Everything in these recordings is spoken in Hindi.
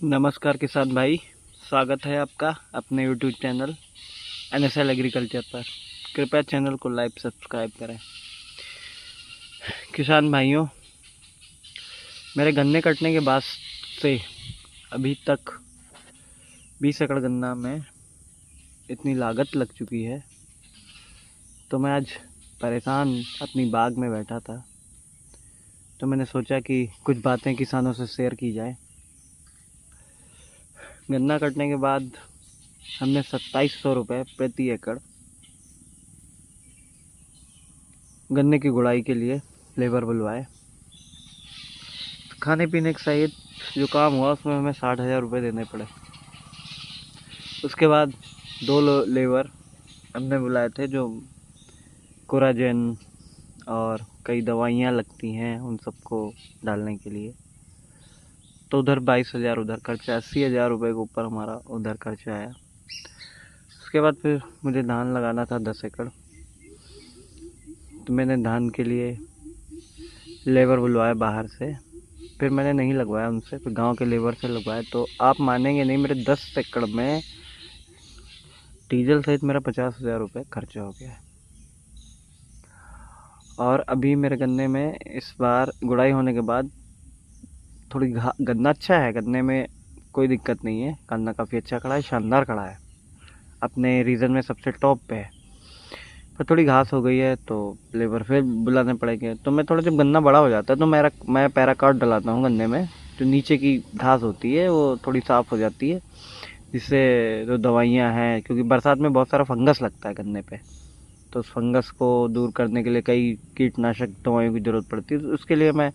नमस्कार किसान भाई, स्वागत है आपका अपने यूट्यूब चैनल NSL एग्रीकल्चर पर। कृपया चैनल को लाइक सब्सक्राइब करें। किसान भाइयों, मेरे गन्ने कटने के बाद से अभी तक 20 एकड़ गन्ना में इतनी लागत लग चुकी है, तो मैं आज परेशान अपनी बाग में बैठा था, तो मैंने सोचा कि कुछ बातें किसानों से शेयर की जाए। गन्ना कटने के बाद हमने 2700 रुपये प्रति एकड़ गन्ने की गुड़ाई के लिए लेबर बुलवाए। खाने पीने के सहित जो काम हुआ उसमें हमें 60,000 रुपये देने पड़े। उसके बाद दो लेबर हमने बुलाए थे जो कोराजेन और कई दवाइयाँ लगती हैं उन सबको डालने के लिए, तो उधर 22,000 उधर खर्चा, 80,000 रुपये के ऊपर हमारा उधर खर्चा आया। उसके बाद फिर मुझे धान लगाना था 10 एकड़, तो मैंने धान के लिए लेबर बुलवाया बाहर से। फिर मैंने नहीं लगवाया उनसे, फिर गांव के लेबर से लगवाया। तो आप मानेंगे नहीं, मेरे 10 एकड़ में डीजल सहित मेरा 50,000 रुपये खर्चा हो गया है। और अभी मेरे गन्ने में इस बार गुड़ाई होने के बाद थोड़ी गन्ना अच्छा है, गन्ने में कोई दिक्कत नहीं है, गन्ना काफ़ी अच्छा खड़ा है, शानदार खड़ा है, अपने रीजन में सबसे टॉप पे है। पर थोड़ी घास हो गई है तो लेबर फिर बुलाने पड़ेंगे। तो मैं थोड़ा, जब गन्ना बड़ा हो जाता है तो मैं पैराकाट डलाता हूँ गन्ने में, जो नीचे की घास होती है वो थोड़ी साफ़ हो जाती है, जिससे जो दवाइयाँ हैं, क्योंकि बरसात में बहुत सारा फंगस लगता है गन्ने पे, तो उस फंगस को दूर करने के लिए कई कीटनाशक दवाइयों की ज़रूरत पड़ती है। तो उसके लिए मैं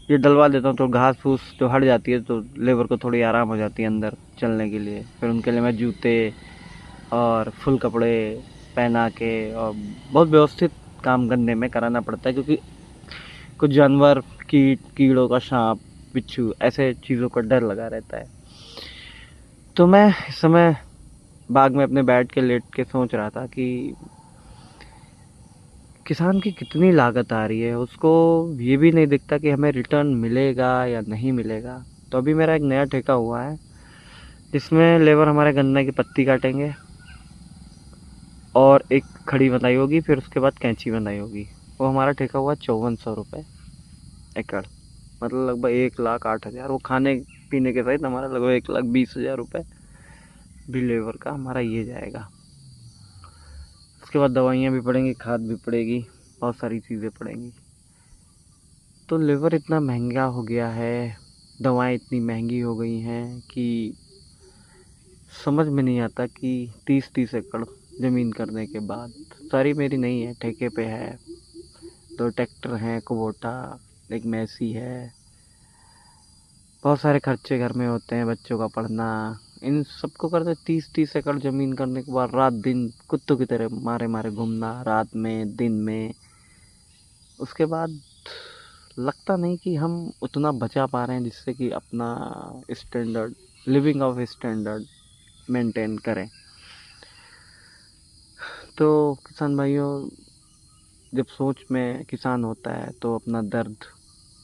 ये डलवा देता हूँ, तो घास फूस जो हट जाती है तो लेबर को थोड़ी आराम हो जाती है अंदर चलने के लिए। फिर उनके लिए मैं जूते और फुल कपड़े पहना के और बहुत व्यवस्थित काम गन्ने में कराना पड़ता है, क्योंकि कुछ जानवर, कीड़ों का, सांप बिच्छू, ऐसे चीज़ों का डर लगा रहता है। तो मैं इस समय बाग में अपने बैठ के लेट के सोच रहा था कि किसान की कितनी लागत आ रही है, उसको ये भी नहीं दिखता कि हमें रिटर्न मिलेगा या नहीं मिलेगा। तो अभी मेरा एक नया ठेका हुआ है, जिसमें लेबर हमारे गन्ने की पत्ती काटेंगे और एक खड़ी बंधाई होगी, फिर उसके बाद कैंची बंधाई होगी। वो हमारा ठेका हुआ 5400 रुपये एकड़, मतलब लगभग 1,08,000। वो खाने पीने के सहित हमारा लगभग 1,20,000 रुपये भी लेबर का हमारा ये जाएगा। उसके बाद दवाइयाँ भी पड़ेंगी, खाद भी पड़ेगी, बहुत सारी चीज़ें पड़ेंगी। तो लेबर इतना महंगा हो गया है, दवाएं इतनी महंगी हो गई हैं कि समझ में नहीं आता कि 30-30 एकड़ ज़मीन करने के बाद, सारी मेरी नहीं है, ठेके पे है, 2 ट्रैक्टर हैं, कुबोटा, एक मैसी है, बहुत सारे खर्चे घर में होते हैं, बच्चों का पढ़ना, इन सबको करते 30-30 एकड़ ज़मीन करने के बाद रात दिन कुत्तों की तरह मारे मारे घूमना, रात में दिन में। उसके बाद लगता नहीं कि हम उतना बचा पा रहे हैं जिससे कि अपना standard, living of standard maintain करें। तो किसान भाइयों, जब सोच में किसान होता है तो अपना दर्द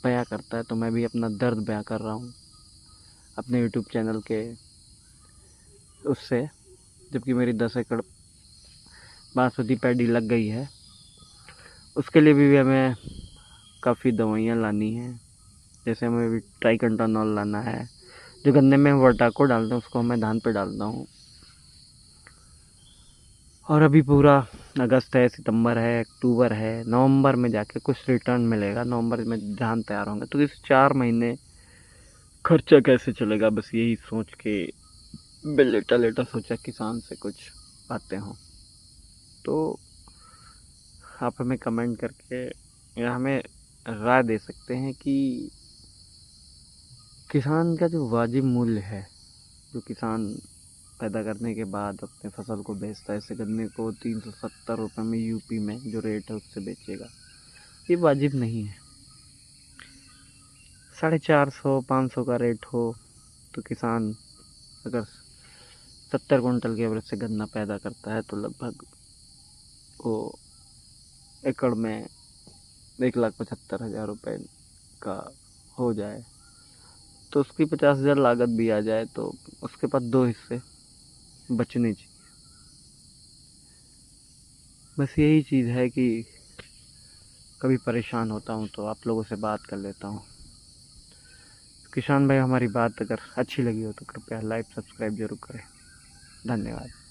बयां करता है, तो मैं भी अपना दर्द बयां कर रहा हूँ अपने यूट्यूब चैनल के उससे। जबकि मेरी 10 एकड़ बासमती पैडी लग गई है, उसके लिए भी हमें काफ़ी दवाइयाँ लानी हैं। जैसे हमें भी ट्राइकोडर्मा लाना है, जो गन्ने में वर्टाको डालते हैं उसको मैं धान पे डालता हूँ। और अभी पूरा अगस्त है, सितंबर है, अक्टूबर है, नवंबर में जाके कुछ रिटर्न मिलेगा, नवंबर में धान तैयार होंगे। तो इस 4 महीने खर्चा कैसे चलेगा, बस यही सोच के लेटा लेटा सोचा किसान से कुछ बातें हों। तो आप हमें कमेंट करके या हमें राय दे सकते हैं कि किसान का जो वाजिब मूल्य है, जो किसान पैदा करने के बाद अपने फसल को बेचता है, जैसे गन्ने को 370 रुपये में यूपी में जो रेट है उससे बेचेगा, ये वाजिब नहीं है। 450-500 का रेट हो तो किसान अगर 70 कुंटल के एवरेज से गन्ना पैदा करता है तो लगभग वो एकड़ में 1,75,000 रुपये का हो जाए, तो उसकी 50,000 लागत भी आ जाए तो उसके पास 2 हिस्से बचने चाहिए। बस यही चीज़ है कि कभी परेशान होता हूँ तो आप लोगों से बात कर लेता हूँ। किसान भाई, हमारी बात अगर अच्छी लगी हो तो कृपया लाइक सब्सक्राइब जरूर करें। धन्यवाद।